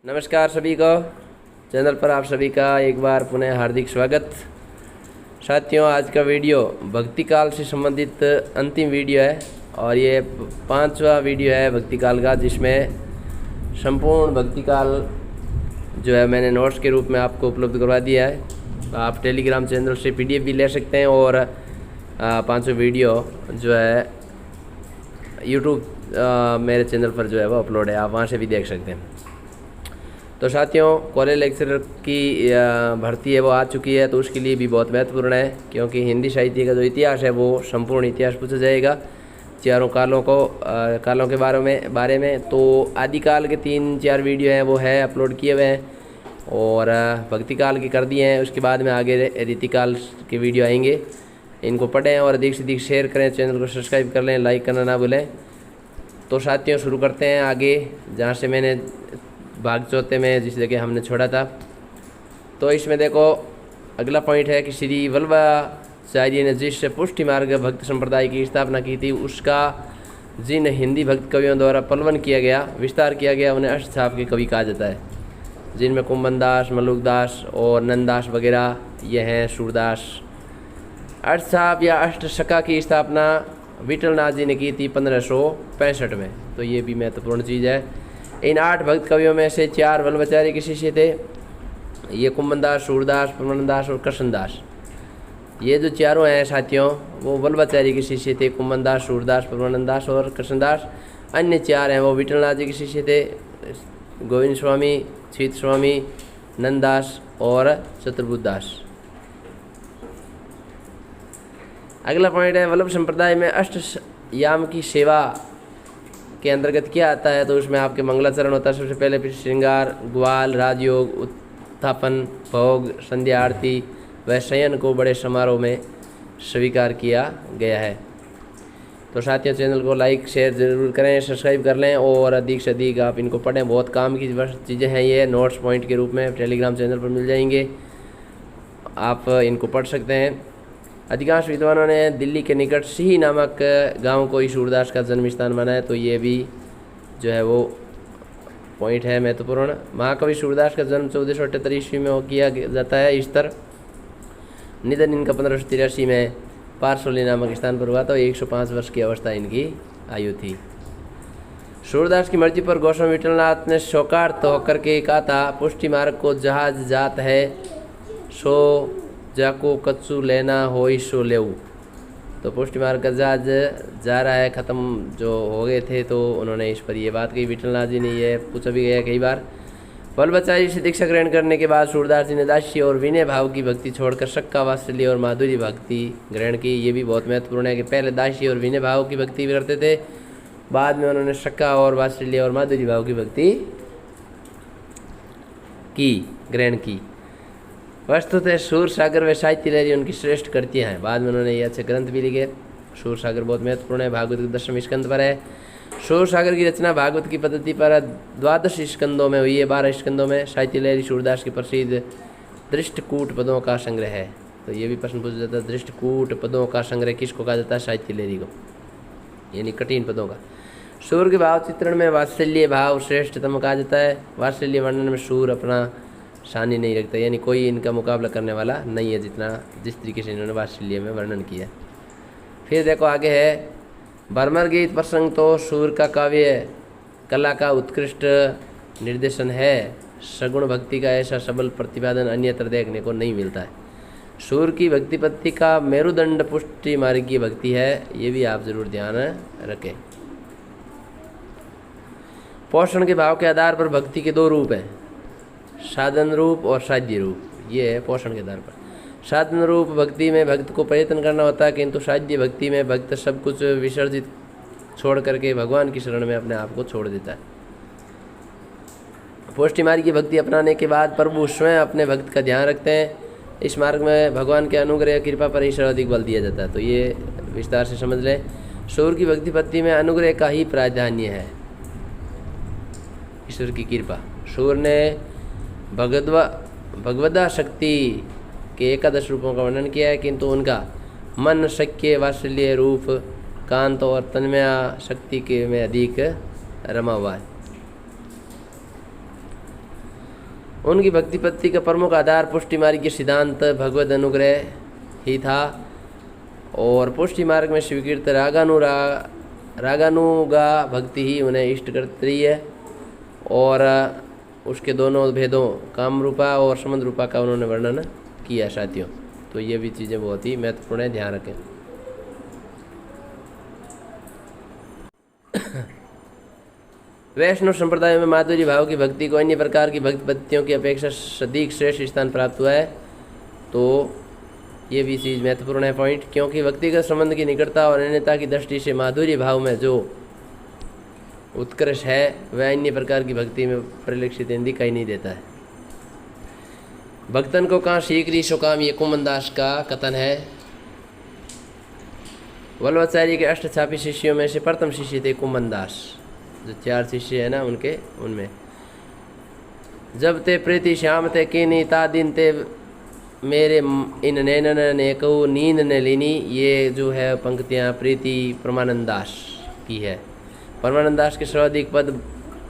नमस्कार सभी को, चैनल पर आप सभी का एक बार पुनः हार्दिक स्वागत। साथियों, आज का वीडियो भक्ति काल से संबंधित अंतिम वीडियो है और ये 5वां वीडियो है भक्ति काल का, जिसमें संपूर्ण भक्ति काल जो है मैंने नोट्स के रूप में आपको उपलब्ध करवा दिया है। आप टेलीग्राम चैनल से PDF भी ले सकते हैं और 5वां वीडियो जो है YouTube मेरे चैनल पर जो है वो अपलोड है, आप वहाँ से भी देख सकते हैं। तो साथियों, कॉलेज लेक्चरर की भर्ती है वो आ चुकी है, तो उसके लिए भी बहुत महत्वपूर्ण है, क्योंकि हिंदी साहित्य का जो इतिहास है वो संपूर्ण इतिहास पूछा जाएगा चारों कालों के बारे में। तो आदिकाल के 3-4 वीडियो हैं वो है अपलोड किए हुए हैं और भक्ति काल के कर दिए हैं। उसके बाद में आगे रीतिकाल के वीडियो आएंगे, इनको पढ़ें और अधिक से अधिक शेयर करें, चैनल को सब्सक्राइब कर लें, लाइक करना ना भूलें। तो साथियों, शुरू करते हैं आगे जहाँ से मैंने भाग चौथे में जिस जगह हमने छोड़ा था। तो इसमें देखो, अगला पॉइंट है कि श्री वल्लभाचार्य ने जिस पुष्टि मार्ग भक्त संप्रदाय की स्थापना की थी, उसका जिन हिंदी भक्त कवियों द्वारा पलवन किया गया, विस्तार किया गया, उन्हें अष्टछाप के कवि कहा जाता है, जिनमें कुंभन दास, मल्लुकदास और नंददास वगैरह ये हैं सूरदास। अष्टछाप या अष्टशका की स्थापना विठलनाथ जी ने की थी 1565 में। तो ये भी महत्वपूर्ण चीज़ है। इन 8 भक्त कवियों में से 4 वल्लभाचार्य के शिष्य थे, ये कुंभनदास, सूरदास, परमानंददास और कृष्णदास। ये जो चारों हैं साथियों, वो वल्लभाचार्य के शिष्य थे, कुंभनदास, सूरदास, परमानंददास और कृष्णदास। अन्य 4 हैं वो विठलनाथ जी के शिष्य थे, गोविंद स्वामी, छीत स्वामी, नंददास और चतुर्बुद्धदास। अगला पॉइंट है, वल्लभ संप्रदाय में अष्टयाम की सेवा के अंतर्गत क्या आता है। तो उसमें आपके मंगलाचरण होता है सबसे पहले, फिर श्रृंगार, ग्वाल, राजयोग, उत्थापन, भोग, संध्या आरती व शयन को बड़े समारोह में स्वीकार किया गया है। तो साथियों, चैनल को लाइक शेयर ज़रूर करें, सब्सक्राइब कर लें और अधिक से अधिक आप इनको पढ़ें। बहुत काम की चीज़ें हैं ये, नोट्स पॉइंट के रूप में टेलीग्राम चैनल पर मिल जाएंगे, आप इनको पढ़ सकते हैं। अधिकांश विद्वानों ने दिल्ली के निकट सिही नामक गांव को ही सूरदास का जन्म स्थान माना है। तो ये भी जो है वो पॉइंट है महत्वपूर्ण। महाकवि सूरदास का जन्म 1478 ईस्वी में किया जाता है इस तरह। निधन इनका 1583 में पारसोली नामक स्थान पर हुआ। तो 105 वर्ष की अवस्था इनकी आयु थी। सूरदास की मृत्यु पर गोस्वामी विठलनाथ ने शोकार्त होकर के कहा था, पुष्टि मार्ग को जहाज जात है, सो जाको कच्चू लेना होई सो लेऊ। तो पुष्टि मार्ग का जहाज जा रहा है, ख़त्म जो हो गए थे, तो उन्होंने इस पर ये बात कही। विठलनाथ जी ने ये पूछा भी गया कई बार। वल्लभाचार्य से दीक्षा ग्रहण करने के बाद सूरदास जी ने दास्य और विनय भाव की भक्ति छोड़कर सक्का, वात्सल्य और माधुरी भक्ति ग्रहण की। ये भी बहुत महत्वपूर्ण है कि पहले दास्य और विनय भाव की भक्ति करते थे, बाद में उन्होंने सक्का और वात्सल्य और माधुरी भाव की भक्ति ग्रहण की। वस्तुतः सूर सागर व साहित्य लहरी उनकी श्रेष्ठ कृतियाँ हैं। बाद में उन्होंने ये अच्छे ग्रंथ भी लिखे। सूर सागर बहुत महत्वपूर्ण है, भागवत के 10वें स्कंद पर है। सूर सागर की रचना भागवत की पद्धति पर 12 स्कंदों में हुई है, 12 स्कंदों में। साहित्य लहरी सूरदास के प्रसिद्ध दृष्टकूट पदों का संग्रह है। तो ये भी प्रश्न पूछा जाता है, दृष्टकूट पदों का संग्रह किसको कहा जाता है? साहित्य लहरी को, यानी कठिन पदों का। सूर के भाव चित्रण में वात्सल्य भाव श्रेष्ठतम कहा जाता है। वात्सल्य वर्णन में सूर अपना शानी नहीं रखता, यानी कोई इनका मुकाबला करने वाला नहीं है जिस तरीके से इन्होंने वात्सल्य में वर्णन किया। फिर देखो आगे है, भरमर गीत प्रसंग तो सूर का काव्य कला का उत्कृष्ट निर्देशन है। सगुण भक्ति का ऐसा सबल प्रतिपादन अन्यत्र देखने को नहीं मिलता है। सूर की भक्ति पद्धति का मेरुदंड पुष्टि मार्ग की भक्ति है, ये भी आप जरूर ध्यान रखें। पोषण के भाव के आधार पर भक्ति के 2 रूप हैं, साधन रूप और साध्य रूप। ये है पोषण के आधार पर। साधन रूप भक्ति में भक्त को प्रयत्न करना होता है, किंतु साध्य भक्ति में भक्त सब कुछ विसर्जित छोड़ करके भगवान की शरण में अपने आप को छोड़ देता है। पुष्टि मार्ग की भक्ति अपनाने के बाद प्रभु स्वयं अपने भक्त का ध्यान रखते हैं। इस मार्ग में भगवान के अनुग्रह कृपा पर ही सर्वाधिक बल दिया जाता है। तो ये विस्तार से समझ लें। सूर की भक्ति पद्धति में अनुग्रह का ही प्राधान्य है, ईश्वर की कृपा। सूर ने भगवदा शक्ति के 11 रूपों का वर्णन किया है, किंतु उनका मन, शक्य, वात्सल्य, रूप, कांत और तन्मया शक्ति के में अधिक रमा हुआ है। उनकी भक्ति पद्धति का प्रमुख आधार पुष्टि मार्ग के सिद्धांत भगवद अनुग्रह ही था और पुष्टि मार्ग में स्वीकृत रागानुगा भक्ति ही उन्हें इष्ट करती है और उसके दोनों भेदों काम रूपा और संबंध रूपा का उन्होंने वर्णन किया साथियों। तो ये भी चीज़ें बहुत ही महत्वपूर्ण है, ध्यान रखें। वैष्णव संप्रदाय में माधुरी भाव की भक्ति को अन्य प्रकार की भक्ति पद्धतियों की अपेक्षा अधिक श्रेष्ठ स्थान प्राप्त हुआ है। तो ये भी चीज़ महत्वपूर्ण है पॉइंट, क्योंकि व्यक्तिगत संबंध की निकटता और अन्यता की दृष्टि से माधुरी भाव में जो उत्कर्ष है वह अन्य प्रकार की भक्ति में परिलक्षित दिखाई नहीं देता है। भक्तन को कहाँ शीघ्र सो काम, ये कुमन दास का कथन है। वल्लभाचार्य के अष्टछापी शिष्यों में से प्रथम शिष्य थे कुमन दास, जो 4 शिष्य है ना उनमें जब ते प्रीति श्याम ते कीनी ता दिन ते मेरे इन नैनन ने कहू नींद ने लीनी। ये जो है पंक्तियाँ प्रीति परमानंद दास की है। परमानंद दास के सर्वाधिक पद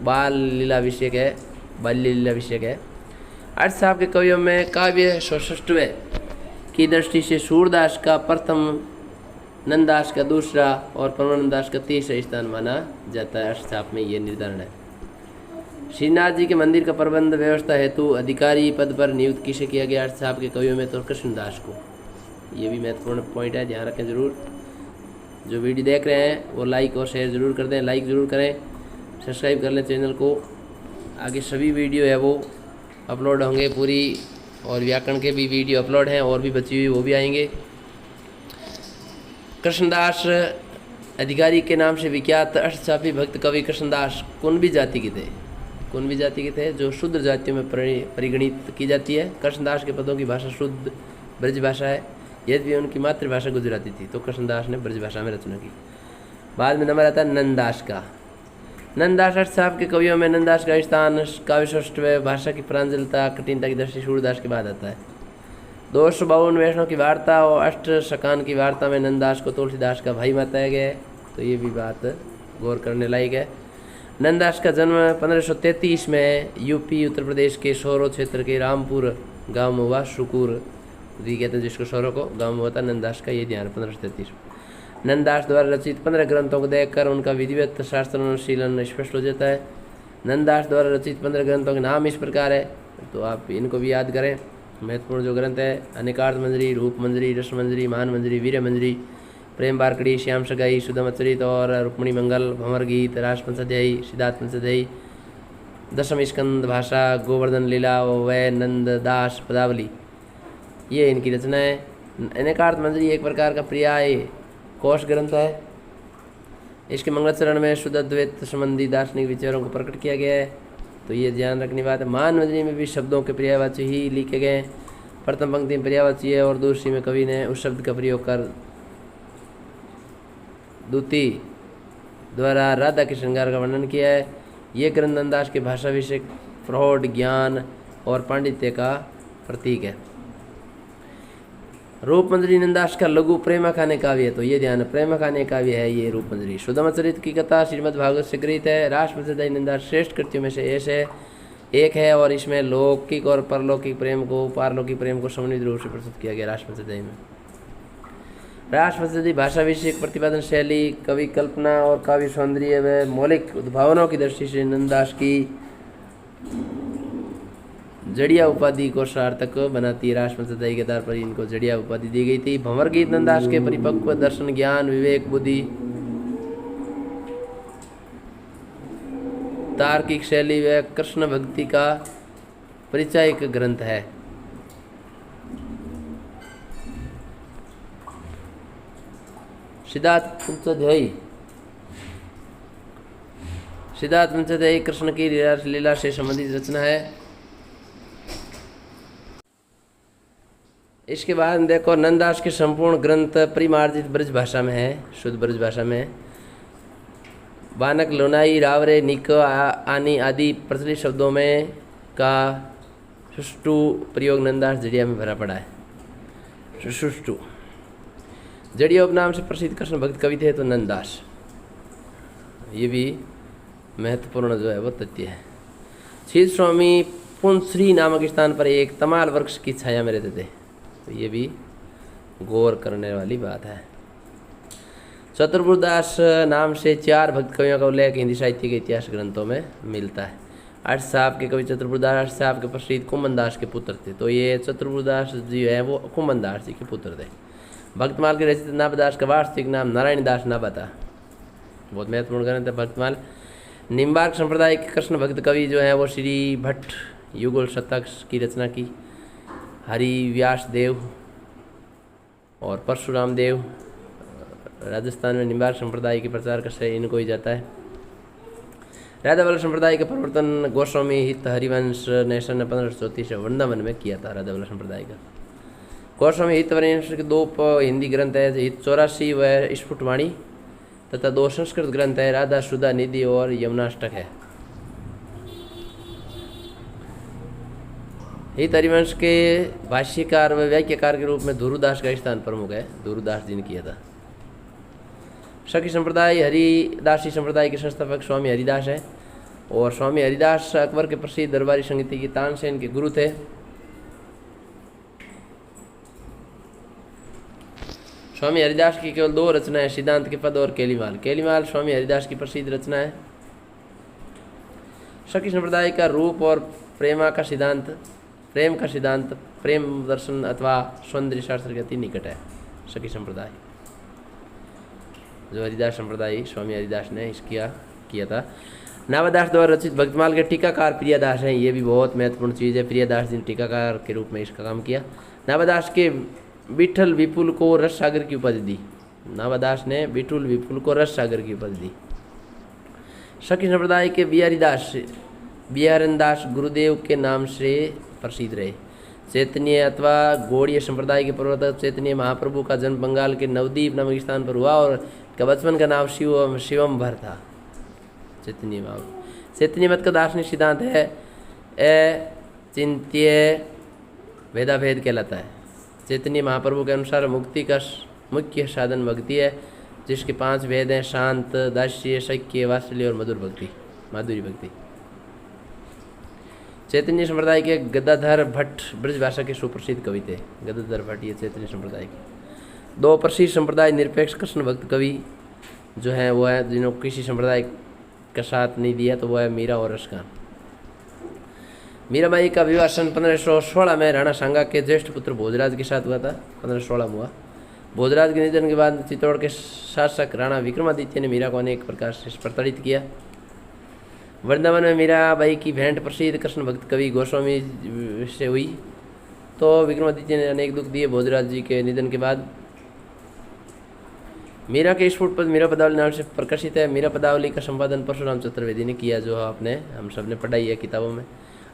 बाल लीला विषयक है। अर्थ साहब के कवियों में काव्य सौष्ठव की दृष्टि से सूरदास का प्रथम, नंददास का दूसरा और परमानंद दास का तीसरा स्थान माना जाता है। अर्थशाप में ये निर्धारण है। श्रीनाथ जी के मंदिर का प्रबंध व्यवस्था हेतु अधिकारी पद पर नियुक्त किसे किया गया? अर्थशाप के कवियों में तो कृष्णदास को। ये भी महत्वपूर्ण पॉइंट है, ध्यान रखें जरूर। जो वीडियो देख रहे हैं वो लाइक और शेयर जरूर कर दें, लाइक ज़रूर करें, सब्सक्राइब कर लें चैनल को। आगे सभी वीडियो है वो अपलोड होंगे पूरी, और व्याकरण के भी वीडियो अपलोड हैं और भी बची हुई वो भी आएंगे। कृष्णदास अधिकारी के नाम से विख्यात अष्टचापी भक्त कवि कृष्णदास कुणबी जाति के थे, जो शुद्ध जातियों में परिगणित की जाती है। कृष्णदास के पदों की भाषा शुद्ध ब्रज भाषा है, यद्यपि उनकी मातृभाषा गुजराती थी, तो कृष्णदास ने ब्रज भाषा में रचना की। बाद में नंबर आता है नंददास का। नंददास अष्टचाप के कवियों में नंददास का स्थान काव्य सौष्ठव भाषा की प्रांजलता कठिनता की दृष्टि सूरदास के बाद आता है। 252 वैष्णव की वार्ता और अष्ट शकान की वार्ता में नंददास को तुलसीदास का भाई बताया गया है। तो ये भी बात गौर करने लायक है। नंददास का जन्म 1533 में यूपी उत्तर प्रदेश के सोरो क्षेत्र के रामपुर गांव में हुआ। शुकुर भी कहते हैं जिसको सोरो को, गांव में हुआ था नंददास का, ये ध्यान 1533। नंददास द्वारा रचित 15 ग्रंथों को देखकर उनका विधिवत शास्त्र अनुशीलन स्पष्ट हो जाता है। नंददास द्वारा रचित 15 ग्रंथों के नाम इस प्रकार है, तो आप इनको भी याद करें। महत्वपूर्ण जो ग्रंथ है: अनेकार्थ मंजरी, रूप मंजरी, रस मंजरी, मान मंजरी, वीर मंजरी, प्रेम बारकड़ी, श्याम सगाई, सुदामचरित और रुक्मणी मंगल, भंवर गीत, रास पंचाध्यायी, सिद्धार्थ पंचाध्यायी, दशम स्कंद भाषा, गोवर्धन लीला व नंददास पदावली, ये इनकी रचना है। अनेकार्थ मंजरी एक प्रकार का पर्याय कोश ग्रंथ है। इसके मंगलाचरण में शुद्ध अद्वैत संबंधी दार्शनिक विचारों को प्रकट किया गया है। तो ये ध्यान रखने बात है। मान मंजरी में भी शब्दों के पर्यायवाची ही लिखे गए। प्रथम पंक्ति में पर्यायवाची है और दूसरी में कवि ने उस शब्द का प्रयोग कर दूती द्वारा राधा के श्रृंगार का वर्णन किया है। ये ग्रंथ नंददास के भाषा विषय प्रौढ़ ज्ञान और पांडित्य का प्रतीक है। रूप मंजरी नंददास का लघु प्रेमाखाने काव्य है। तो ये ध्यान, प्रेमाखाने काव्य है ये रूप मंजरी। सुदामचरित की कथा श्रीमद् भागवत से गृहीत है। रास पंचाध्यायी नंददास श्रेष्ठ कृतियों में से एक है और इसमें लौकिक और पारलौकिक प्रेम को समन्वित रूप से प्रस्तुत किया गया। रास पंचाध्यायी में रास पंचाध्यायी भाषा विषयक प्रतिपादन शैली, कवि कल्पना और काव्य सौंदर्य व मौलिक उद्भावनाओं की दृष्टि से नंददास की जड़िया उपाधि को सार्थक बनाती है। रास पंचाध्यायी के आधार पर इनको जड़िया उपाधि दी गई थी। भंवर गीत नंददास के परिपक्व दर्शन, ज्ञान, विवेक, बुद्धि, तार्किक शैली व कृष्ण भक्ति का परिचायक ग्रंथ है। सिद्धार्थ पंचाध्यायी कृष्ण की लीला से संबंधित रचना है। इसके बाद देखो नंददास के संपूर्ण ग्रंथ परिमार्जित ब्रज भाषा में है, शुद्ध ब्रज भाषा में। बानक, लोनाई, रावरे, निक आनी आदि प्रचलित शब्दों में का सुष्टु प्रयोग नंददास जड़िया में भरा पड़ा है। सुष्टु जड़िया उपनाम से प्रसिद्ध कृष्ण भक्त कवि थे तो नंददास, ये भी महत्वपूर्ण जो है वो तथ्य है। श्री स्वामी पुंसरी नामक स्थान पर एक तमाल वृक्ष की छाया में रहते थे। तो ये भी गौर करने वाली बात है। चतुर्बुदास नाम से 4 भक्त कवियों का उल्लेख हिंदी साहित्य के इतिहास ग्रंथों में मिलता है। अष्ट साहब के कवि चतुर्बुदास अष्ट साहब के प्रसिद्ध कुमनदास के पुत्र थे। तो ये चतुर्बुदास जी है वो कुमनदास जी के पुत्र थे। भक्तमाल के रचित नाभदास का वास्तविक नाम नारायण दास नाभा था। बहुत महत्वपूर्ण ग्रंथ है भक्तमाल। निम्बार्क संप्रदाय के कृष्ण भक्त कवि जो है वो श्री भट्ट युगल शतक की रचना की। हरि व्यास देव और परशुराम देव राजस्थान में निम्बार्क संप्रदाय के प्रचार का श्रेय इनको ही जाता है। राधा वल्लभ संप्रदाय का प्रवर्तन गोस्वामी हित हरिवंश ने सन 1534 से वृंदावन में किया था। राधा वल्लभ संप्रदाय का गोस्वामी हित हरिवंश के 2 हिंदी ग्रंथ है, हित 84 व स्फुटवाणी, तथा 2 संस्कृत ग्रंथ है, राधा सुधा निधि और यमुनाष्टक है। हित हरिवंश के भाष्यकार व व्याख्याकार के रूप में धुरुदास का स्थान प्रमुख है। धुरुदास जी ने किया था। सखी संप्रदाय हरिदासी संप्रदाय के संस्थापक स्वामी हरिदास है और स्वामी हरिदास अकबर के प्रसिद्ध दरबारी संगीत की तानसेन के गुरु थे। स्वामी हरिदास की केवल 2 रचनाएं, सिद्धांत के पद और केलीमाल। केलीमाल स्वामी हरिदास की प्रसिद्ध रचना है। सखी संप्रदाय का रूप और प्रेम का सिद्धांत प्रेम दर्शन अथवा सौंदर्य शास्त्र के अति निकट है। सखी संप्रदाय जो हरिदास संप्रदाय स्वामी हरिदास ने इसका किया था। नाभदास द्वारा रचित भक्तमाल के टीकाकार प्रियदास हैं। ये भी बहुत महत्वपूर्ण चीज़ है। प्रियदास जी ने टीकाकार के रूप में इसका काम किया। नाभदास के विठल विपुल को रस सागर की उपाधि दी। नाभदास ने विठुल विपुल को रस सागर की उपाधि दी। सखी संप्रदाय के बिहारन दास गुरुदेव के नाम से प्रसिद्ध रहे। चैतन्य अथवा गौड़ीय संप्रदाय के प्रवर्तक चैतन्य महाप्रभु का जन्म बंगाल के नवद्वीप नामक स्थान पर हुआ और का बचपन का नाम शिवम्भर था। चैतन्य मत का दार्शनिक सिद्धांत है अचिंत्य भेदाभेद कहलाता है। चैतन्य महाप्रभु के अनुसार मुक्ति का मुख्य साधन भक्ति है, जिसके 5 भेद हैं, शांत, दास्य, शक्य, वात्सल्य और माधुरी भक्ति। चैतन्य संप्रदाय के गदाधर भट्ट ब्रज भाषा के सुप्रसिद्ध कवि थे। गदाधर भट्ट ये चैतन्य संप्रदाय के 2 प्रसिद्ध संप्रदाय निरपेक्ष कृष्ण भक्त कवि जो हैं वो है, जिन्होंने किसी संप्रदाय का साथ नहीं दिया, तो वो है मीरा और रसखान। मीराबाई का विवाह सन 1516 में राणा सांगा के ज्येष्ठ पुत्र भोजराज के साथ हुआ था। 1516 में हुआ। भोजराज के निधन के बाद चित्तौड़ के शासक राणा विक्रमादित्य ने मीरा को अनेक प्रकार से प्रताड़ित किया। वृंदावन में मीराबाई की भेंट प्रसिद्ध कृष्ण भक्त कवि गोस्वामी से हुई, तो विक्रमादित्य ने अनेक दुख दिए। भोजराज जी के निधन के बाद मीरा के स्फुट पद मीरा पदावली नाम से प्रकाशित है। मीरा पदावली का संपादन परशुराम चतुर्वेदी ने किया, जो हम सब ने पढ़ाई है किताबों में।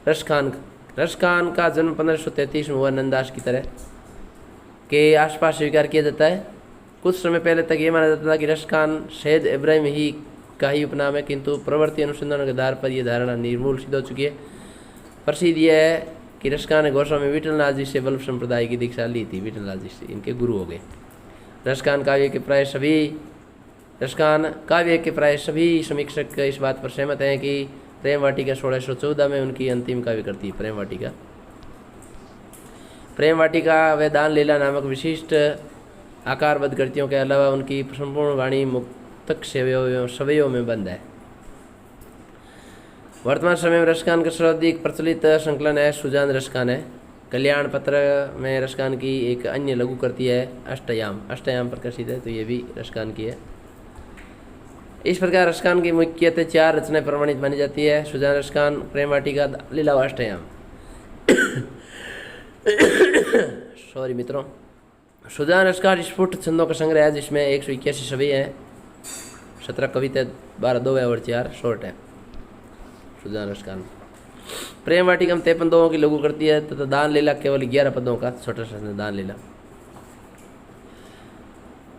रसखान का जन्म 1533 में हुआ। नंदास की तरह के आसपास स्वीकार किया जाता है। कुछ समय पहले तक ये माना जाता था कि रसखान सैयद इब्राहिम ही का ही उपनाम है, किंतु प्रवृत्ति अनुसंधान के आधार पर यह धारणा निर्मूल सिद्ध हो चुकी है। प्रसिद्ध यह है कि रसखान ने गोस्वामी विठलनाथ जी से वल्लभ संप्रदाय की दीक्षा ली थी। विठलनाथ जी से इनके गुरु हो गए। रसखान काव्य के प्राय सभी समीक्षक इस बात पर सहमत हैं कि प्रेम वाटिका 1614 में उनकी अंतिम काव्य करती है। प्रेम वाटिका व दान लीला नामक विशिष्ट आकारबद्ध कृतियों के अलावा उनकी संपूर्ण वाणी मुक्तक सवयों में बंद है। वर्तमान समय में रसखान का सर्वाधिक प्रचलित संकलन है सुजान रसखान है। कल्याण पत्र में रसखान की एक अन्य लघु कृति है अष्टयाम प्रकाशित है, तो ये भी रसखान की है। इस प्रकार रसखान की मुख्यतः 4 रचनाएं प्रमाणित मानी जाती है। सुजान रसखान, प्रेम वाटिका, लीला व अष्टयाम। सॉरी मित्रों, सुजान रसखान स्फुट छंदों का संग्रह है, जिसमें 181 छवि हैं, 17 कविता, 12 दोहे और 4 शॉर्ट है। सुजान रसखान। प्रेम वाटिका में 53 दोहों की लघु करती है तथा दान लीला केवल 11 पदों का छोटा सा दान लीला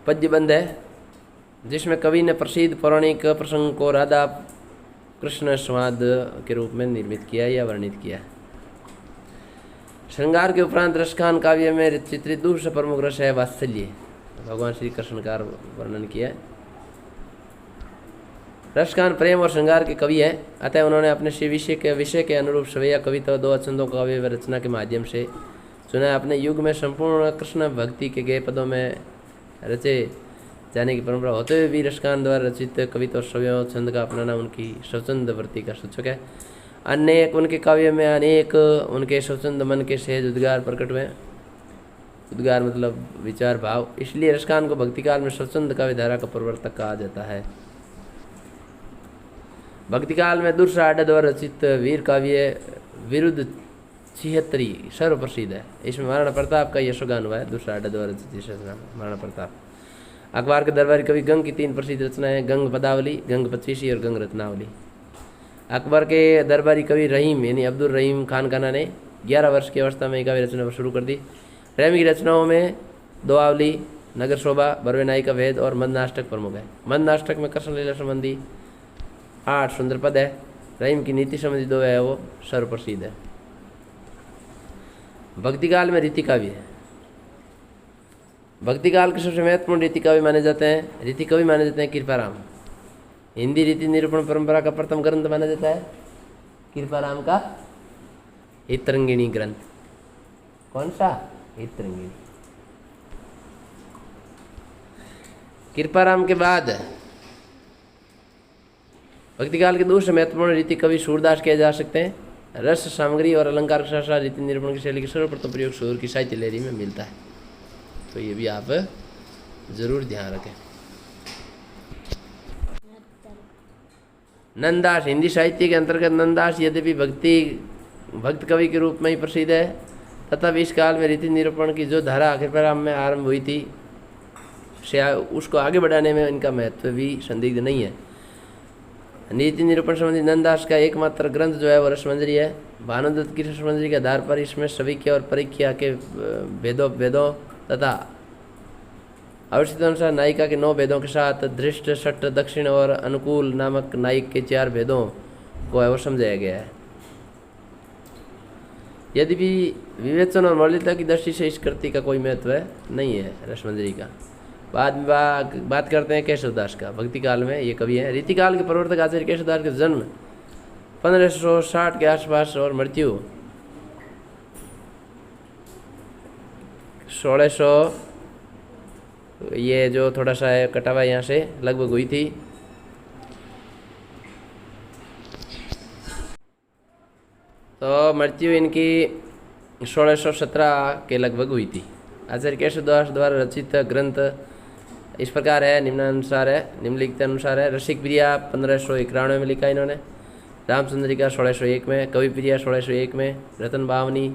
पद्यबंध है, जिसमें कवि ने प्रसिद्ध पौराणिक प्रसंग को राधा कृष्ण संवाद के रूप में निर्मित किया या वर्णित किया। श्रृंगार के उपरांत रसखान काव्य में चित्रित दूसरा प्रमुख रस है वात्सल्य। भगवान श्री कृष्ण का वर्णन किया है। रसखान प्रेम और श्रृंगार के कवि हैं, अतः उन्होंने अपने विषय के अनुरूप सवैया कविता 2 छंदों का काव्य रचना के माध्यम से चुना है। अपने युग में संपूर्ण कृष्ण भक्ति के गेय पदों में रचे जाने की परंपरा होते हुए भी रसखान द्वारा रचित कविता और सवैया छंद का अपनाना उनकी स्वच्छंद वृत्ति का सूचक है। अनेक उनके काव्य में अनेक उनके स्वच्छंद मन के सहज उद्गार प्रकट हुए। उद्गार मतलब विचार भाव, इसलिए रसखान को भक्ति काल में स्वच्छंद काव्य धारा का प्रवर्तक कहा जाता है। भक्ति काल में दूसरा आडा द्वारा रचित वीर काव्य विरुद्ध छिहत्तरी सर्व प्रसिद्ध है। इसमें महाराणा प्रताप का यशोगान हुआ है। दूसरा आडा द्वारा रचित महाराणा प्रताप। अखबार के दरबारी कवि गंग की 3 प्रसिद्ध रचनाएं गंग पदावली, गंग पच्चीसी और गंग रत्नावली। अकबर के दरबारी कवि रहीम यानी अब्दुल रहीम खान काना ने 11 वर्ष की अवस्था में काव्य रचना शुरू कर दी। रहीम की रचनाओं में दोआवली, नगर शोभा, बरवे नाई का भेद और मंदनाष्टक प्रमुख है। मंदनाष्टक में कृष्ण लीला संबंधी 8 सुंदर पद है। रहीम की नीति संबंधी 2 है वो सर्व प्रसिद्ध है। भक्ति काल में रीति काव्य है। भक्ति काल के सबसे महत्वपूर्ण रीति काव्य माने जाते हैं, रीति कवि माने जाते हैं कृपाराम। हिंदी रीति निरूपण परंपरा का प्रथम ग्रंथ माना जाता है कृपाराम का हितरंगिणी ग्रंथ। कौन सा? हितरंगिणी। कृपाराम के बाद भक्ति काल के दूसरे महत्वपूर्ण रीति कवि सूरदास किए जा सकते हैं। रस सामग्री और अलंकार के साथ रीति निरूपण की शैली के सर्वप्रथम प्रयोग सूर की साहित्य लहरी में मिलता है, तो ये भी आप जरूर ध्यान रखें। नंददास हिंदी साहित्य के अंतर्गत नंददास यद्यपि भक्त कवि के रूप में ही प्रसिद्ध है, तथापि इस काल में रीति निरूपण की जो धारा कृपाराम में आरंभ हुई थी उसको आगे बढ़ाने में इनका महत्व भी संदिग्ध नहीं है। नीति निरूपण संबंधी नंददास का एकमात्र ग्रंथ जो है वो रसमंजरी है। भानुदत्त की रसमंजरी के आधार पर इसमें सविख्या और परीक्षा के वेदों तथा आवश्यकतानुसार नायिका के 9 भेदों के साथ धृष्ट, शठ, दक्षिण और अनुकूल नामक नायक के 4 भेदों को और समझाया गया है। यद्यपि विवेचन और मौलिकता की दृष्टि से इस कृति का कोई महत्व नहीं है रसमंजरी का। बाद में बात करते हैं केशवदास का। भक्ति काल में ये कवि हैं। रीतिकाल के प्रवर्तक आचार्य केशवदास का जन्म 1560 के आसपास और मृत्यु 1600, ये जो थोड़ा सा है कटा हुआ यहाँ से, लगभग हुई थी। तो मृत्यु इनकी 1617 के लगभग हुई थी। आचार्य केशवदास द्वारा रचित ग्रंथ इस प्रकार है, निम्नलिखित अनुसार है। रसिक प्रिया 1591 में लिखा इन्होंने, रामचंद्रिका 1601 में, कवि प्रिया 1601 में, रतन बावनी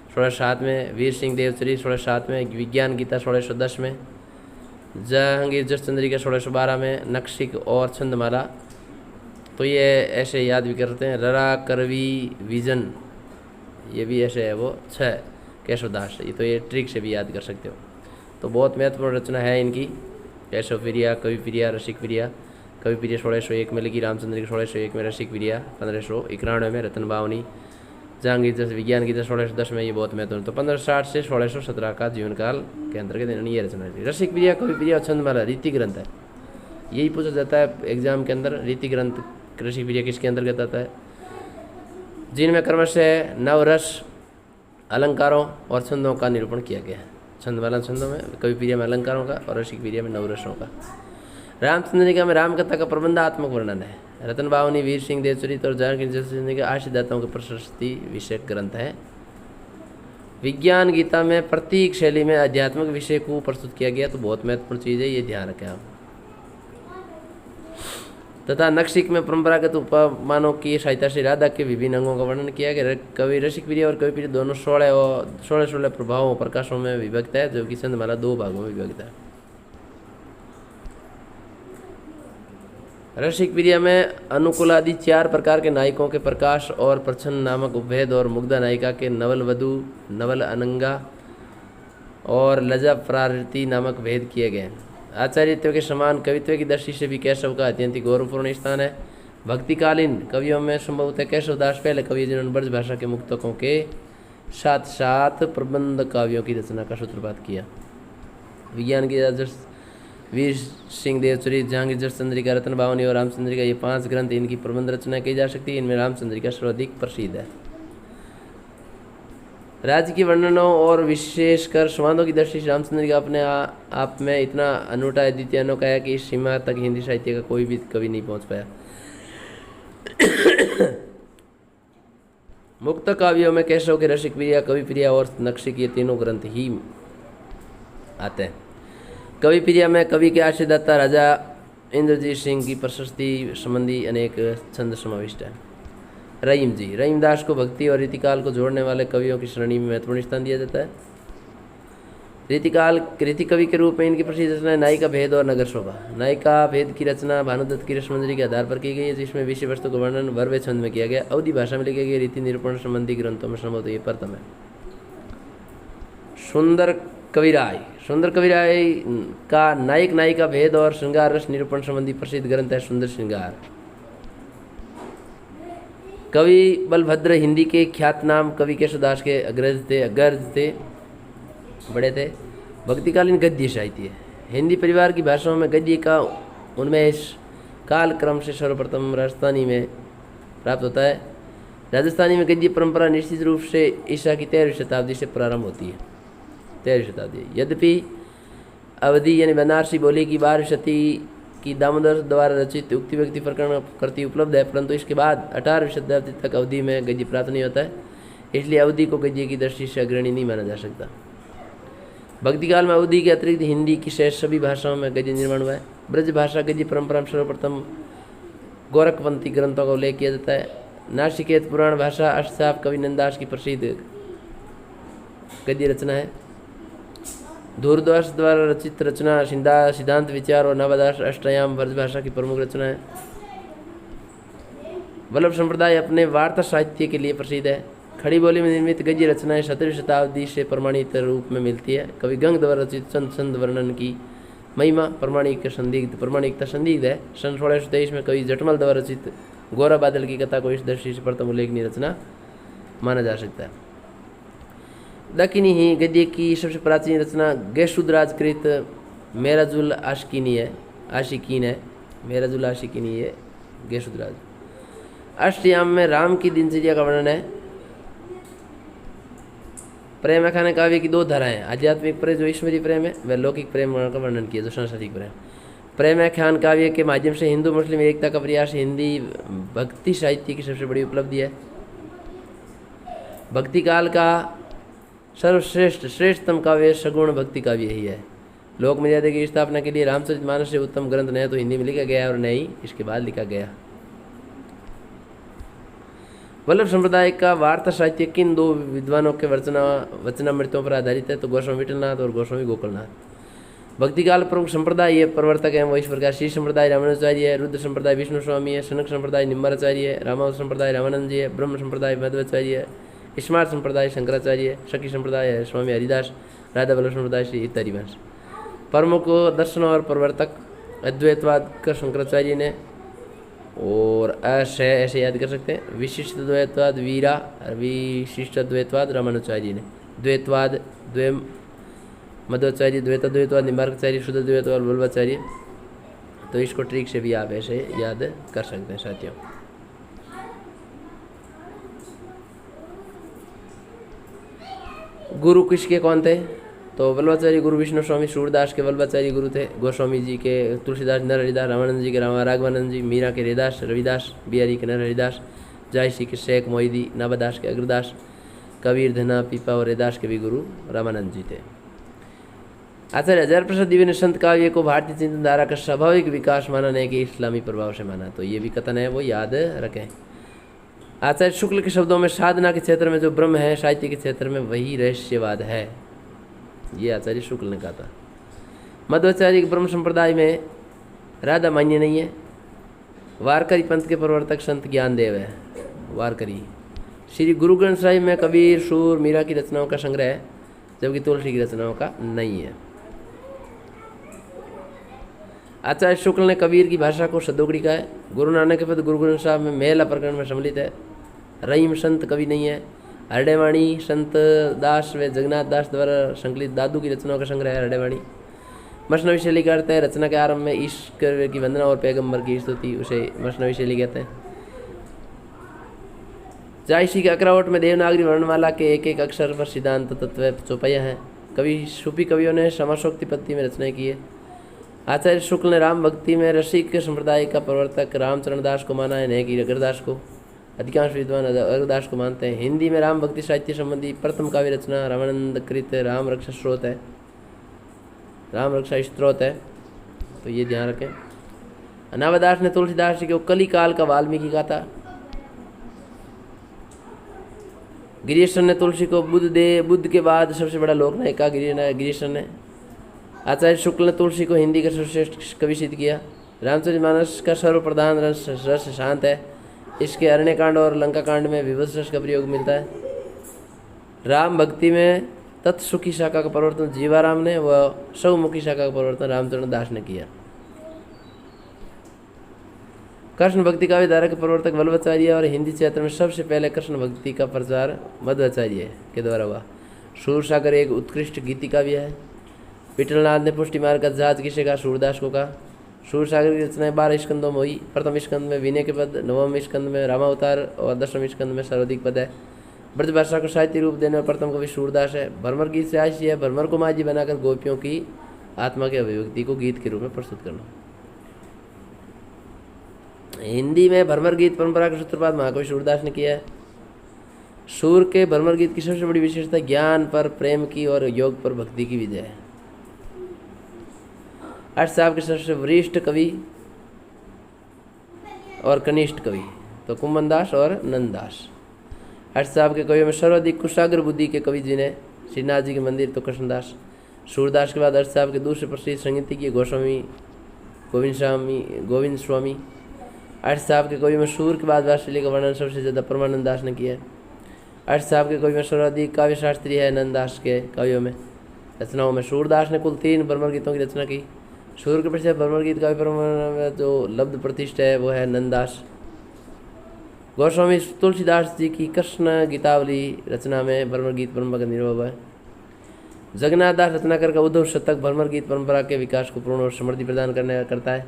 1607 में, वीर सिंह देवचरी 1607 में, विज्ञान गीता 1610 में, जहांगीर जसचंद्रिका 1612 में, नक्शिक और छंदमाला। तो ये ऐसे याद भी करते हैं। ररा, करवी, विजन, ये भी ऐसे है वो 6 केशवदास। ये तो ये ट्रिक से भी याद कर सकते हो। तो बहुत महत्वपूर्ण रचना है इनकी। केशव प्रिया, कवि प्रिया, रसिक प्रिया। कवि प्रिया 1601 में लिखी, रामचंद्र की 1601 में, रसिक प्रिया 1591 में, रतन बावनी, जहांगीर विज्ञान गीता 1610 में। ये बहुत महत्वपूर्ण। तो 1560 से 1617 का जीवन काल के अंतर्गत इन्होंने ये रचना की। रसिक प्रिया, कवि प्रिया और छंदमाला रीति ग्रंथ है। यही पूछा जाता है एग्जाम के अंदर, रीति ग्रंथ रसिक प्रिया किसके अंतर्गत आता है? जिनमें क्रमशः नवरस, अलंकारों और छंदों का निरूपण किया गया है। छंदमाला छंदों में, कवि प्रिया में अलंकारों का और रसिक प्रिया में नवरसों का। रामचंद्रिका में रामकथा का प्रबंधात्मक वर्णन है। रतन बावनी, वीर सिंह देवचरित और जहांगीर जसचंद्रिका आशीदाताओं के प्रशस्ति विषयक ग्रंथ है। विज्ञान गीता में प्रतीक शैली में आध्यात्मिक विषय को प्रस्तुत किया गया। तो बहुत महत्वपूर्ण चीज़ है, ये ध्यान रखें आप। तथा नक्शिक में परंपरागत उपमानों की सहायता से राधा के विभिन्न अंगों का वर्णन किया गया। कवि रसिक प्रिया और कवि प्रिया दोनों 16 प्रभावों प्रकाशों में विभक्त है, जबकि छंदमाला 2 भागों में विभक्त है। रसिक प्रिया में अनुकूल आदि 4 प्रकार के नायकों के प्रकाश और प्रच्छन्न नामक उपभेद और मुग्धा नायिका के नवल वधु, नवल अनंगा और लजा प्रारति नामक भेद किए गए। आचार्यत्व के समान कवित्व की दृष्टि से भी केशव का अत्यंत गौरवपूर्ण स्थान है। भक्तिकालीन कवियों में संभवतः केशवदास पहले कवि जिन्होंने ब्रज भाषा के मुक्तकों के साथ साथ प्रबंध काव्यों की रचना का सूत्रपात किया। विज्ञान की वीर सिंह देवचरित, जहांगीर जसचंद्रिका, रत्न बावनी और रामचंद्रिका, ये 5 ग्रंथ इनकी प्रबंध रचना की जा सकती है। इनमें रामचंद्रिका सर्वाधिक प्रसिद्ध है। राज्य के वर्णनों और विशेषकर संवादों की दृष्टि से रामचंद्रिका अपने आप में इतना अनूठा है, द्वितीय अनोखा है कि इस सीमा तक हिंदी साहित्य का कोई भी कवि नहीं पहुंच पाया। मुक्त काव्यों में केशव के रसिक प्रिया, कवि प्रिया और नक्शिक, ये तीनों ग्रंथ ही आते हैं। कवि प्रिया में कवि के आश्रयदाता राजा इंद्रजीत सिंह की प्रशस्ति संबंधी अनेक छंद समाविष्ट है। रहीम जी, रहीमदास को भक्ति और रीतिकाल को जोड़ने वाले कवियों की श्रेणी में महत्वपूर्ण स्थान दिया जाता है। रीति कवि के रूप में इनकी प्रसिद्ध रचना नायिका भेद और नगर शोभा। नायिका भेद की रचना भानुदत्त की रसमंजरी के आधार पर की गई है, जिसमें विषय वस्तु का वर्णन वर्वे छंद में किया गया। अवधी भाषा में लिखे गए रीति निरूपण संबंधी ग्रंथों में संभवतः ये प्रथम है। सुंदर कविराय, सुंदर कविराय का नायक नायिका भेद और श्रृंगार रस निरूपण संबंधी प्रसिद्ध ग्रंथ है सुंदर श्रृंगार। कवि बलभद्र हिंदी के ख्यातनाम कवि केशवदास के अग्रज थे, बड़े थे। भक्तिकालीन गद्य साहित्य, हिंदी परिवार की भाषाओं में गद्य का उन्मेष काल क्रम से सर्वप्रथम राजस्थानी में प्राप्त होता है। राजस्थानी में गद्य परंपरा निश्चित रूप से ईसा की 13वीं शताब्दी से प्रारंभ होती है, 13वीं शताब्दी। यद्यपि अवधी यानी बनारसी बोली की 12वीं शती की दामोदर द्वारा रचित उक्ति व्यक्ति प्रकरण कृति उपलब्ध है, परंतु इसके बाद 18वीं शताब्दी तक अवधी में गद्य प्राप्त नहीं होता है, इसलिए अवधी को गद्य की दृष्टि से अग्रणी नहीं माना जा सकता। भक्तिकाल में अवधी के अतिरिक्त हिंदी की शेष सभी भाषाओं में गद्य निर्माण हुआ है। ब्रज भाषा गद्य परंपरा में सर्वप्रथम गोरखपंथी ग्रंथों का उल्लेख किया जाता है। नासिकेत पुराण भाषा अष्टसाप कवि नंदास की प्रसिद्ध गद्य रचना है। धूरदास द्वारा रचित रचना सिद्धांत विचार और नवादास अष्टयाम ब्रज भाषा की प्रमुख रचना है। वल्लभ संप्रदाय अपने वार्ता साहित्य के लिए प्रसिद्ध है। खड़ी बोली में निर्मित गद्य रचनाएं 17वीं शताब्दी से प्रमाणित रूप में मिलती है। कवि गंग द्वारा रचित छंद वर्णन की महिमा प्रमाणिकता संदिग्ध है। सन 1623 में कवि जटमल द्वारा रचित गोरा बादल की कथा को इस दृष्टि से प्रथम उल्लेखनीय रचना माना जा सकता है। दक्षिणी ही गद्य की सबसे प्राचीन रचना गेशुद्राजकृत मेराजुल आशिकीन है। मेराजुल आशिकीन ये गेशुद्राज। अष्टयाम में राम की दिनचर्या का वर्णन है। प्रेम आख्यान काव्य की 2 धाराएं, आध्यात्मिक प्रेम जो ईश्वरीय प्रेम है, वह लौकिक प्रेम का वर्णन किया जो सांसारिक प्रेम। प्रेम आख्यान काव्य के माध्यम से हिंदू मुस्लिम एकता का प्रयास हिंदी भक्ति साहित्य की सबसे बड़ी उपलब्धि है। भक्ति काल का श्रेष्ठतम काव्य सगुण भक्ति काव्य ही है। लोक मर्यादा की स्थापना के लिए रामचरितमानस से उत्तम ग्रंथ न तो हिंदी में लिखा गया और न ही इसके बाद लिखा गया। वल्लभ संप्रदाय का वार्ता साहित्य किन 2 विद्वानों के वचनामृतों पर आधारित है, तो गोस्वामी विठलनाथ और गोस्वामी गोकुलनाथ। भक्तिकाल प्रमुख संप्रदाय ये प्रवर्तक हैं वो इस प्रकार श्री संप्रदाय रामानुजाचार्य है, रुद्र संप्रदाय विष्णु स्वामी है, सनक संप्रदाय निम्बाराचार्य है, रामावत संप्रदाय रामानंद जी है, ब्रह्म संप्रदाय मध्वाचार्य है, स्मार्ट संप्रदाय शंकराचार्य है, सखी संप्रदाय है स्वामी हरिदास, राधा वल्लभ संप्रदाय श्री इत्यादि वंश। प्रमुख दर्शन और प्रवर्तक अद्वैतवाद का शंकराचार्य ने और ऐसे याद कर सकते हैं। विशिष्ट द्वैतवाद विशिष्ट द्वैतवाद रामानुजाचार्य ने, द्वैतवाद द्वैम मध्वाचार्य, द्वैतवाद निम्बार्काचार्य, शुद्ध द्वैतवाद वल्लभाचार्य। तो इसको ट्रिक से भी आप ऐसे याद कर सकते हैं साथियों। गुरु किसके कौन थे, तो वल्लभाचार्य गुरु विष्णु स्वामी, सूरदास के वल्लभाचार्य गुरु थे, गोस्वामी जी के तुलसीदास नर हरिदास, रामानंद जी के राघवानंद जी, मीरा के हरिदास रविदास, बिहारी के नर हरिदास, जायसी के शेख मोहिदी, नाबादास के अग्रदास, कबीर धना पीपा और हरिदास के भी गुरु रामानंद जी थे। आचार्य हजारी प्रसाद दिव्य ने संत काव्य को भारतीय चिंतन धारा का स्वाभाविक विकास माना, नहीं कि इस्लामी प्रभाव से माना। तो ये भी कथन है वो याद रखें। आचार्य शुक्ल के शब्दों में साधना के क्षेत्र में जो ब्रह्म है, साहित्य के क्षेत्र में वही रहस्यवाद है, ये आचार्य शुक्ल ने कहा था। मध्वाचार्य के ब्रह्म संप्रदाय में राधा मान्य नहीं है। वारकरी पंथ के प्रवर्तक संत ज्ञानदेव है, वारकरी। श्री गुरु ग्रंथ साहिब में कबीर, सूर, मीरा की रचनाओं का संग्रह है, जबकि तुलसी की रचनाओं का नहीं है। आचार्य शुक्ल ने कबीर की भाषा को सदोगड़ी कहा है। गुरु नानक के पद गुरु ग्रंथ साहब में मेला प्रकरण में सम्मिलित है। रहीम संत कवि नहीं है। हरडेवाणी संत दास व जगन्नाथ दास द्वारा संकलित दादू की रचनाओं का संग्रह है हरडेवाणी। मसनवी शैली करते हैं। रचना के आरंभ में ईश्वर की वंदना और पैगंबर की स्तुति, उसे मसनवी शैली कहते हैं। जायसी के अकरावट में देवनागरी वर्णमाला के एक एक अक्षर पर सिद्धांत तत्व चौपाइयाँ हैं। कवि सूफी कवियों ने समाशोक्ति पद्धति में रचनाएं की है। आचार्य शुक्ल ने राम भक्ति में रसिक संप्रदाय का प्रवर्तक रामचरण दास को माना है, न कि अग्रदास को। अधिकांश विद्वान अग्रदास को मानते हैं। हिंदी में राम भक्ति साहित्य संबंधी प्रथम काव्य रचना रामानंद कृत राम रक्षा स्त्रोत है, राम रक्षा स्त्रोत है, तो ये ध्यान रखें। अनावदास ने तुलसीदास जी को कली काल का वाल्मीकि कहा था। गिरीशन ने तुलसी को बुद्ध के बाद सबसे बड़ा लोकनायक कहा गिरीशन ने। आचार्य शुक्ल ने तुलसी को हिंदी का सर्वश्रेष्ठ कवि सिद्ध किया। रामचरितमानस का सर्वप्रधान रस शांत है। इसके अरण्यकांड और लंका कांड में विभत्स रस का प्रयोग मिलता है। राम भक्ति में तत्सुखी शाखा का परिवर्तन जीवाराम ने व सौमुखी शाखा का परिवर्तन रामचरण दास ने किया। कृष्ण भक्ति का विधारक प्रवर्तक वल्लभाचार्य और हिंदी क्षेत्र में सबसे पहले कृष्ण भक्ति का प्रचार मध्वाचार्य के द्वारा हुआ। सूरसागर एक उत्कृष्ट गीति काव्य है। विठलनाथ ने पुष्टि मार्ग का जहाज किसे कहा? सूरदास को कहा। सूरसागर की रचनाएं 12 स्कंदों में हुई। प्रथम स्कंद में विनय के पद, नवम स्कंद में रामावतार और 10वें स्कंद में सर्वाधिक पद है। ब्रजभाषा को साहित्य रूप देने वाला प्रथम कवि सूरदास है। भ्रमर गीत से आशी है भ्रमर को माझी बनाकर गोपियों की आत्मा की अभिव्यक्ति को गीत के रूप में प्रस्तुत करना। हिंदी में भ्रमर गीत परंपरा का सूत्रपात महाकवि सूरदास ने किया है। सूर के भ्रमर गीत की सबसे बड़ी विशेषता ज्ञान पर प्रेम की और योग पर भक्ति की विजय है। अष्ट साहब के सबसे वरिष्ठ कवि और कनिष्ठ कवि तो कुंभन दास और नंददास। अष्ट साहब के कवियों में सर्वाधिक कुशाग्र बुद्धि के कवि जिन्हें श्रीनाथ जी के मंदिर तो कृष्णदास। सूरदास के बाद अष्ट साहब के दूसरे प्रसिद्ध संगीतज्ञ गोस्वामी गोविंद स्वामी। अष्ट साहब के कवियों में सूर के बाद वात्सल्य का वर्णन सबसे ज़्यादा परमानंद दास ने किया है। अष्ट साहब के कवियों में सर्वाधिक काव्य शास्त्री है नंददास के कवियों में। रचनाओं में सूरदास ने कुल 3 भ्रमर गीतों की रचना की। सूर के प्रसिद्ध भ्रमर गीत काव्य परंपरा में जो लब्ध प्रतिष्ठा है वो है नंददास। गोस्वामी तुलसीदास जी की कृष्ण गीतावली रचना में भ्रमर गीत परंपरा का निर्भर हुआ है। जगन्नाथ दास रत्नाकर का उद्धव शतक भ्रमर गीत परंपरा के विकास को पूर्ण और समृद्धि प्रदान करता है।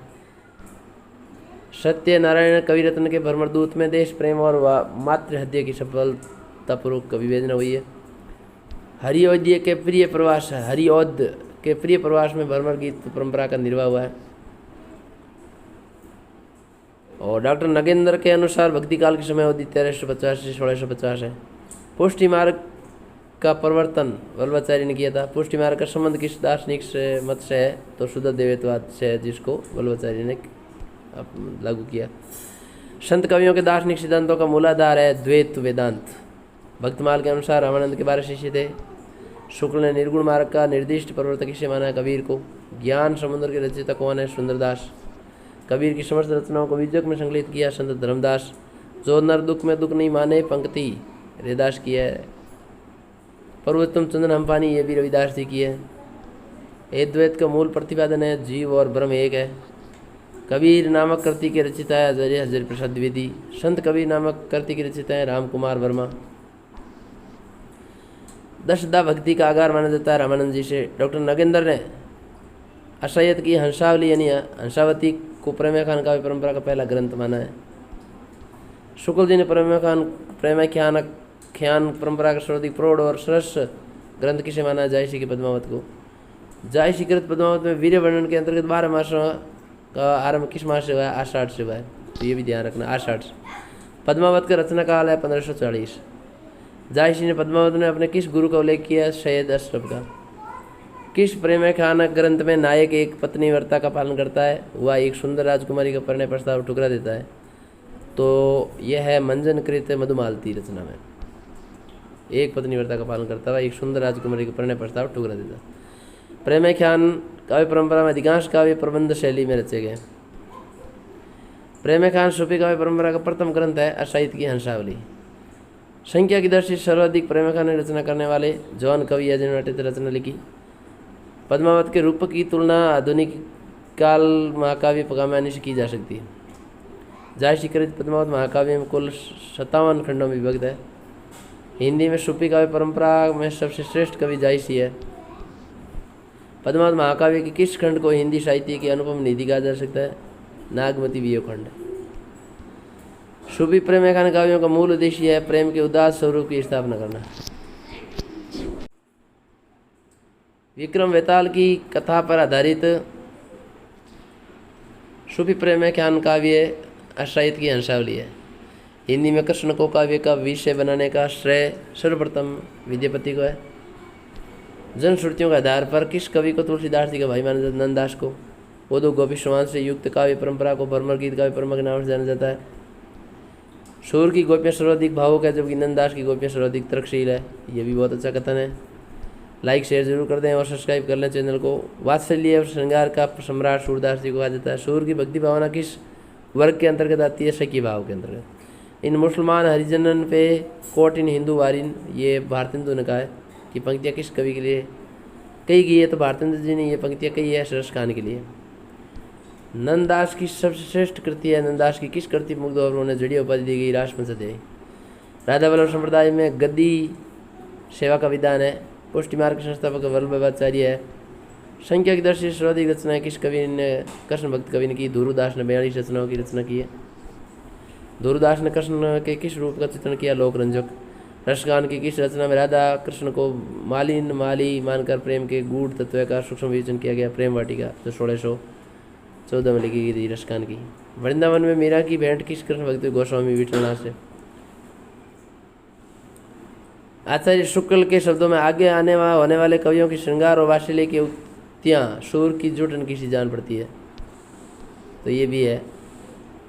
सत्यनारायण कवि रत्न के भ्रमरदूत में देश प्रेम और मातृहत्या की सफलतापूर्वक कवि वेदना हुई है। हरिऔद्य के प्रिय प्रवास में भ्रमर गीत परंपरा का निर्वाह हुआ है। और डॉक्टर नगेंद्र के अनुसार भक्ति काल की समय अवधि 1350 से 1650 है। पुष्टि मार्ग का प्रवर्तन वल्लभाचार्य ने किया था। पुष्टि मार्ग का संबंध किस दार्शनिक से मत से है तो शुद्ध द्वैतवाद से है, जिसको वल्लभाचार्य ने लागू किया। संत कवियों के दार्शनिक सिद्धांतों का मूलाधार है द्वैत वेदांत। भक्तमाल के अनुसार रामानंद के 12 शिष्य थे। शुक्ल ने निर्गुण मार्ग का निर्दिष्ट प्रवर्तक किसे माना है? कबीर को। ज्ञान समुद्र के रचयिता कौन है? सुंदरदास। कबीर की समस्त रचनाओं को विजक में संकलित किया संत धर्मदास। जो नर दुख में दुख नहीं माने पंक्ति रविदास की है। पर्वोत्तम चंदन हम पानी ये भी रविदास जी की है। अद्वैत का मूल प्रतिपादन है जीव और ब्रह्म एक है। कबीर नामक कृति के रचिता है आचार्य हजर प्रसाद द्विवेदी। संत कबीर नामक कृति की रचिता है राम कुमार वर्मा। दशदा भक्ति का आगार माना जाता है रामानंद जी से। डॉक्टर नगेंद्र ने अशयत की हंसावली यानी हंसावती को प्रेमाख्यान काव्य परंपरा का पहला ग्रंथ माना है। शुक्ल जी ने प्रेमाख्यान परंपरा का सर्वाधिक प्रौढ़ और सरस ग्रंथ किसे माना है? जायसी की पद्मावत को। जायसी कृत पद्मावत में वीर्य वर्णन के अंतर्गत 12 मासों का आरंभ किस मास से हुआ है? आषाढ़ से हुआ है, तो ये भी ध्यान रखना आषाढ़ से। पद्मावत का रचना काल है 1540। जायसी ने पद्मावत में अपने किस गुरु का उल्लेख किया? सैयद अशरफ का। किस प्रेमाख्यान ग्रंथ में नायक एक पत्नी व्रता का पालन करता है? वह एक सुंदर राजकुमारी का परिणय प्रस्ताव ठुकरा देता है, तो यह है मंजन कृत मधुमालती रचना में। एक पत्नी व्रता का पालन करता हुआ एक सुंदर राजकुमारी का परिणय प्रस्ताव ठुकरा देता है। प्रेमाख्यान काव्य परंपरा में अधिकांश काव्य प्रबंध शैली में रचे गए। प्रेमाख्यान सूफी काव्य परंपरा का प्रथम ग्रंथ है अशाइत की हंसावली। संख्या की दृष्टि से सर्वाधिक प्रेमाख्यान रचना करने वाले जौन कवि है जिन्होंने रचना लिखी। पद्मावत के रूप की तुलना आधुनिक काल महाकाव्य पगाम्यानी से की जा सकती है। जायसी कृत पद्मावत महाकाव्य में कुल 57 खंडों में विभक्त है। हिंदी में सूफी काव्य परंपरा में सबसे श्रेष्ठ कवि जायसी है। पद्मावत महाकाव्य के किस खंड को हिंदी साहित्य की अनुपम निधि कहा जा सकता है? नागमती वियोग खंड। शुभी प्रेम एकांत काव्यों का मूल उद्देश्य है प्रेम के उदास स्वरूप की स्थापना करना। विक्रम वेताल की कथा पर आधारित शुभी प्रेम एकांत काव्य अष्टायत की हंसावली है। हिंदी में कृष्ण को काव्य का विषय बनाने का श्रेय सर्वप्रथम विद्यापति को है। जनश्रुतियों के आधार पर किस कवि को तुलसीदास जी का भाई माना जाता है? नंददास को। वो गोपी समाज से युक्त काव्य परंपरा को भ्रमर गीत काव्य परंपरा के नाम से जाना जाता है। सूर की गोपियाँ सर्वाधिक भावुक है जबकि नंददास की गोपियाँ सर्वाधिक तर्कशील है। ये भी बहुत अच्छा कथन है। लाइक शेयर जरूर कर दें और सब्सक्राइब कर लें चैनल को। वात्सल्य और श्रृंगार का सम्राट सूरदास जी को कहा जाता है। सूर की भक्ति भावना किस वर्ग के अंतर्गत आती है? सखी भाव के अंतर्गत। इन मुसलमान हरिजनन पे कोट इन हिंदू वारिन, ये भारतेंदु ने कहा है कि पंक्तियाँ किस कवि के लिए कही गई है? तो भारतेंदु जी ने ये पंक्तियाँ कही है सरस खान के लिए। नंददास की सबसे श्रेष्ठ कृति है। नंददास की किस कृति मुग्ध और उन्हें जड़ी उपाधि दी गई? राजपंचदेय। राधा वल्लभ संप्रदाय में गद्दी सेवा का विधान है। पुष्टि मार्ग के संस्थापक वल्लभाचार्य है। संख्या की दृष्टि से सर्वाधिक रचनाएं किस कवि ने कृष्ण भक्त कवि ने की? धुरुदास ने 42 रचनाओं की रचना की है। धुरुदास ने कृष्ण के किस रूप का चित्रण किया? लोकरंजक। रसगान की किस रचना में राधा कृष्ण को मालिन माली मानकर प्रेम के गूढ़ तत्व का सूक्ष्म विवेचन किया गया? प्रेम वाटिका जो 1614 में लिखी गई थी रसगान की। वृंदावन में मीरा की भेंट किस कृष्ण भक्त गोस्वामी विठलनाथ से? आचार्य शुक्ल के शब्दों में आगे होने वाले कवियों की श्रृंगार और वात्सल्य की उक्तियाँ सूर की जुटन किसी जान पड़ती है? तो ये भी है।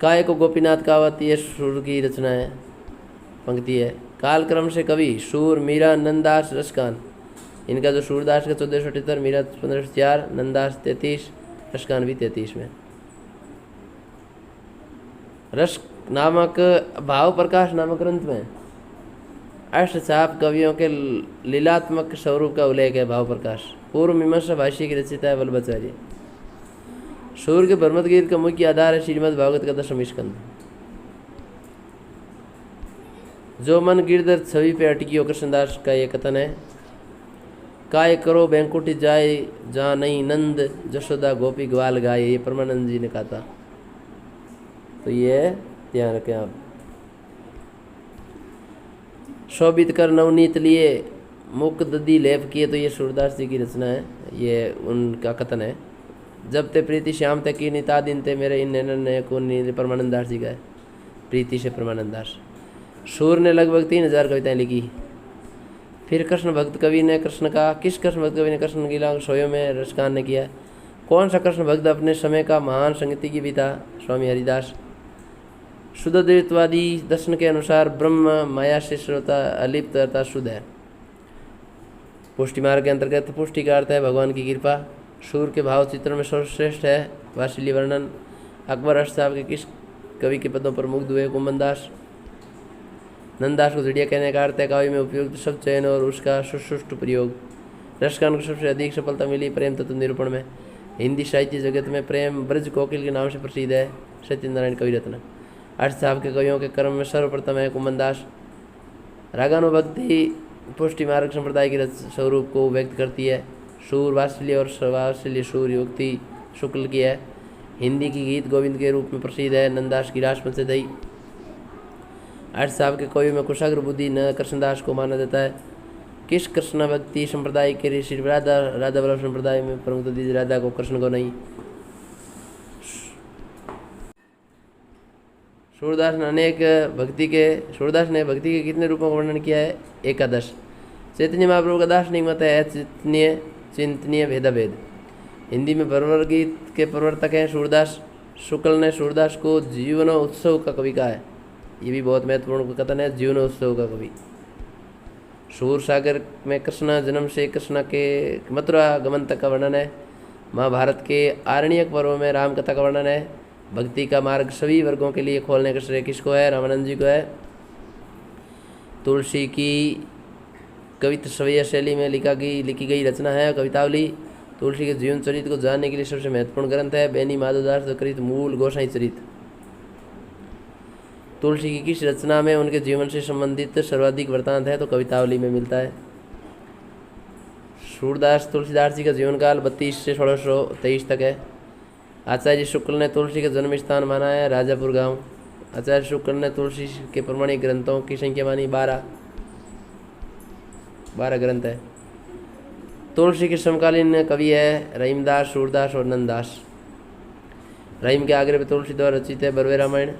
काय को गोपीनाथ कहावत ये सूर की रचना है, पंक्ति है। कालक्रम से कवि सूर, मीरा, नंददास, रसकान। इनका जो सूरदास का 1478, मीरा 1504, नंददास 33, रसकान भी 33 में। रस नामक भाव प्रकाश नामक ग्रंथ में अष्टचाप कवियों के लीलात्मक स्वरूप का उल्लेख है। भाव प्रकाश पूर्व मीमांसा भाष्य की रचयिता है वल्लभाचार्य। सूर के भ्रमर गीत का मुख्य आधार है श्रीमद् भागवत का 10वां स्कंद। जो मन गिरधर छवि पे अटकी हो, कृष्णदास का ये कथन है। काय करो बैंकुटी जाए जहाँ नहीं नंद, जशोदा गोपी ग्वाल गाए, ये परमानंद जी ने कहा था। तो ये ध्यान रखें आप। शोभित कर नवनीत लिए मुक ददी लेप किए, तो ये सूरदास जी की रचना है, ये उनका कथन है। जब ते प्रीति श्याम तक की निता दिन ते मेरे इन नैनन ने को परमानंद दास जी का है। प्रीति से परमानंद दास। सूर ने लगभग 3000 कविताएं लिखी। फिर कृष्ण भक्त कवि ने कृष्ण का किस कृष्ण भक्त कवि ने कृष्ण की सोयो में रसकान ने किया? कौन सा कृष्ण भक्त अपने समय का महान संगीतज्ञ भी था? स्वामी हरिदास। शुद्धद्वैतवादी दर्शन के अनुसार ब्रह्म माया से श्रोता अलिप्त अर्थात शुद्ध है। पुष्टि मार्ग के अंतर्गत पुष्टि का अर्थ है भगवान की कृपा। सूर के भाव चित्रण में सर्वश्रेष्ठ है वात्सल्य वर्णन। अकबर अष्टसाब के किस कवि के पदों पर मुग्ध हुए? कुंभनदास। नंददास को जड़िया कहने का अर्थ है काव्य में उपयुक्त शब्द चयन और उसका सुष्ठु प्रयोग। रसकान को सबसे अधिक सफलता मिली प्रेम तत्व निरूपण में। हिंदी साहित्य जगत में प्रेम ब्रज कोकिल के नाम से प्रसिद्ध है सत्यनारायण कवि रत्न। अष्टसाब के कवियों के क्रम में सर्वप्रथम है कुंभनदास। रागानुभक्ति पुष्टि मार्ग संप्रदाय के स्वरूप को व्यक्त करती है। सूर वात्सल्य और वात्सल्य सूर युक्ति शुक्ल की है। हिंदी की गीत गोविंद के रूप में प्रसिद्ध है। नंददास की राजपंचदेय। अष्टसाब के कवियों में कुशाग्र बुद्धि न कृष्णदास को माना जाता है। किस कृष्ण भक्ति संप्रदाय के ऋषि राधा वल्लभ संप्रदाय में प्रमुख दीजिए राधा को, कृष्ण को नहीं। सूरदास ने भक्ति के कितने रूपों का वर्णन किया है? 11। चैतन्य महाप्रभु का दार्शनिक मत है चिंतनीय भेदाभेद। हिंदी में भ्रमर गीत के प्रवर्तक हैं सूरदास। शुक्ल ने सूरदास को जीवनोत्सव का कवि कहा है। ये भी बहुत महत्वपूर्ण कथन है, जीवनोत्सव का कवि। सूर सागर में कृष्ण जन्म से कृष्ण के मथुरा गमन तक का वर्णन है। महाभारत के आरण्यक पर्व में राम कथा का वर्णन है। भक्ति का मार्ग सभी वर्गों के लिए खोलने का श्रेय किसको है? रामानंद जी को है। तुलसी की कविता सवैया शैली में लिखी गई रचना है कवितावली। तुलसी के जीवन चरित्र को जानने के लिए सबसे महत्वपूर्ण ग्रंथ है बेनी माधवदास कृत मूल गोसाई चरित्र। तुलसी की किस रचना में उनके जीवन से संबंधित सर्वाधिक वृत्तांत है? तो कवितावली में मिलता है। सूरदास तुलसीदास जी का जीवन काल 32 से 1623 तक है। आचार्य शुक्ल ने तुलसी का जन्म स्थान माना है राजापुर गांव। आचार्य शुक्ल ने तुलसी के प्रमाणिक ग्रंथों की संख्या मानी 12 ग्रंथ है। तुलसी के समकालीन कवि है रहीमदास, सूरदास और नंददास। रहीम के आग्रह पर तुलसी द्वारा रचित है बरवे रामायण।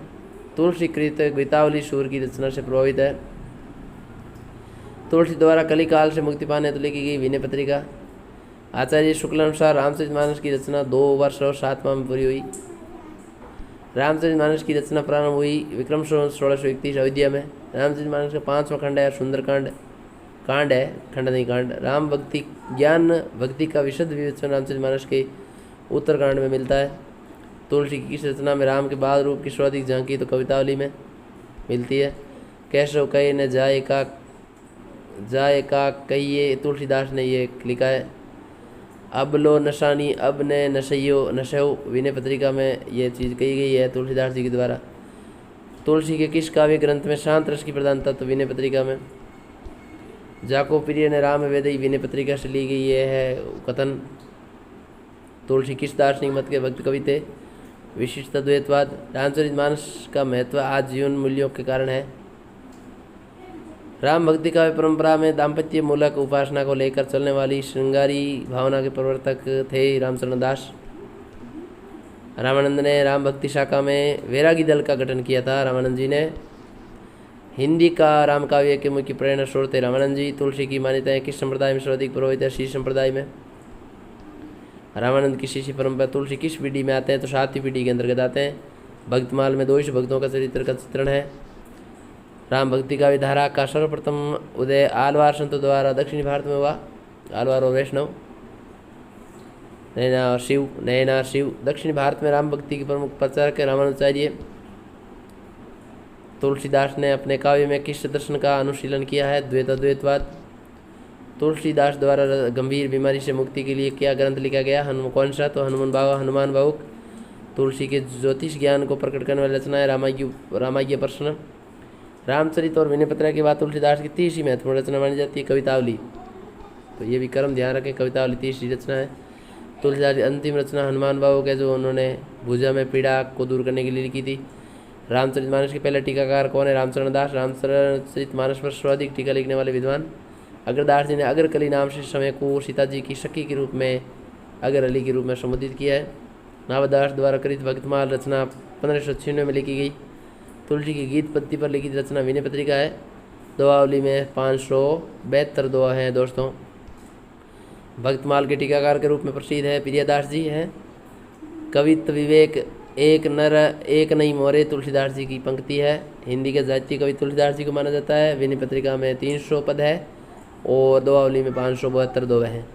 तुलसी कृत गीतावली सूर की रचना से प्रभावित है। तुलसी द्वारा कली काल से मुक्ति पाने तो लिखी गई विनय पत्रिका। आचार्य शुक्ल अनुसार रामचरितमानस की रचना 2 वर्ष और 7 माह में पूरी हुई। रामचरितमानस की रचना प्रारंभ हुई विक्रम संवत 1631 अयोध्या में। रामचरितमानस का 5वां खंड है सुंदरकांड, कांड है, खंड नहीं कांड। राम भक्ति ज्ञान भक्ति का विशद विवेचन रामचरितमानस के उत्तरकांड में मिलता है। तुलसी की किस रचना में राम के बाद रूप की सर्वाधिक झांकी तो कवितावली में मिलती है। कैसव कहे न जाए का कहिए, तुलसीदास ने ये लिखा है। अब लो नशानी अब ने नशयो विनय पत्रिका में यह चीज़ कही गई है तुलसीदास जी के द्वारा। तुलसी के किस काव्य ग्रंथ में शांत रस की प्रधानता तो विनय पत्रिका में। जाको प्रिय ने राम वेदई विनय पत्रिका से ली गई ये है कथन। तुलसी किस दार्शनिक मत के भक्त कवि थे। विशिष्ट द्वैतवाद। रामचरितमानस का महत्व आज जीवन मूल्यों के कारण है। राम भक्ति काव्य परंपरा में दाम्पत्य मूलक उपासना को लेकर चलने वाली श्रृंगारी भावना के प्रवर्तक थे रामचरण दास। रामानंद ने राम भक्ति शाखा में वैरागी दल का गठन किया था। रामानंद जी ने हिंदी का राम काव्य के मुख्य प्रेरणा स्रोत थे रामानंद जी। तुलसी की मान्यताएं किस संप्रदाय में सर्वाधिक प्रभावित है। शिष्य संप्रदाय में। रामानंद की शिष्य परंपरा। तुलसी किस पीढ़ी में आते हैं तो 7वीं पीढ़ी के अंतर्गत आते हैं। भक्तमाल में 200 भक्तों का चरित्र का चित्रण है। राम भक्ति काव्य धारा का सर्वप्रथम उदय आलवार संतों द्वारा दक्षिणी भारत में हुआ। आलवार और वैष्णव, नयना शिव दक्षिणी भारत में राम भक्ति के प्रमुख प्रचारक है रामानुजाचार्य। तुलसीदास ने अपने काव्य में किस दर्शन का अनुशीलन किया है। द्वैतवाद। तुलसीदास द्वारा गंभीर बीमारी से मुक्ति के लिए क्या ग्रंथ लिखा गया। कौन सा तो हनुमान भावुक। तुलसी के ज्योतिष ज्ञान को प्रकट करने वाली रचना है रामाय्य प्रश्न। रामचरित और विनय पत्रिका के बाद तुलसीदास की तीसरी महत्वपूर्ण रचना मानी जाती है कवितावली। तो ये भी क्रम ध्यान रखें, कवितावली तीसरी रचना है। तुलसीदास की अंतिम रचना हनुमान भावुक है जो उन्होंने भुजा में पीड़ा को दूर करने के लिए लिखी थी। रामचरितमानस के पहले टीकाकार कौन है। रामचरण दास। रामचरितमानस पर सर्वाधिक टीका लिखने वाले विद्वान अग्रदास जी ने अग्रकली नाम से समय को सीता जी की सखी के रूप में अगर अली के रूप में संबोधित किया है। नावदास द्वारा कृत भक्तमाल रचना 1596 में लिखी गई। तुलसी की गीत पद्धति पर लिखित रचना विनय पत्रिका है। दुआवली में 572 दुआ हैं दोस्तों। भक्तमाल के टीकाकार के रूप में प्रसिद्ध है प्रियदास जी हैं। कवित्व विवेक एक नर एक नई मोरे तुलसीदास जी की पंक्ति है। हिंदी के जातीय कवि तुलसीदास जी को माना जाता है। विनय पत्रिका में 300 पद है और दुआवली में 572 दुआ हैं।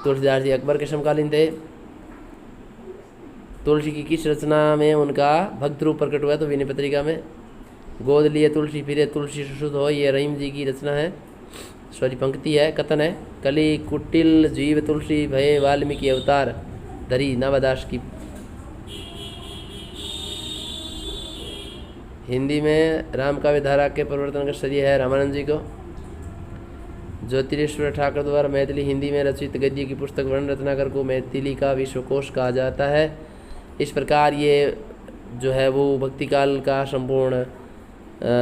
तुलसीदास जी अकबर के समकालीन थे। तुलसी की किस रचना में उनका भक्त रूप प्रकट हुआ तो विनय पत्रिका में। गोद लिए तुलसी फिरे तुलसी सुशुद्ध हो ये रहीम जी की रचना है, सॉरी पंक्ति है, कथन है। कली कुटिल जीव तुलसी भय वाल्मीकि अवतार धरी नावादास की। हिंदी में राम काव्य धारा के प्रवर्तन का श्रेय है रामानंद जी को। ज्योतिरेश्वर ठाकुर द्वारा मैथिली हिंदी में रचित गद्य की पुस्तक वर्ण रत्नाकर को मैथिली का विश्वकोश कहा जाता है। इस प्रकार ये जो है वो भक्ति काल का संपूर्ण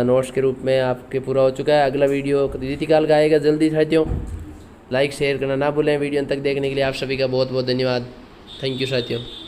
नोट्स के रूप में आपके पूरा हो चुका है। अगला वीडियो रीतिकाल का आएगा जल्दी साथियों। लाइक शेयर करना ना भूलें। वीडियो अंत तक देखने के लिए आप सभी का बहुत बहुत धन्यवाद। थैंक यू साथियों।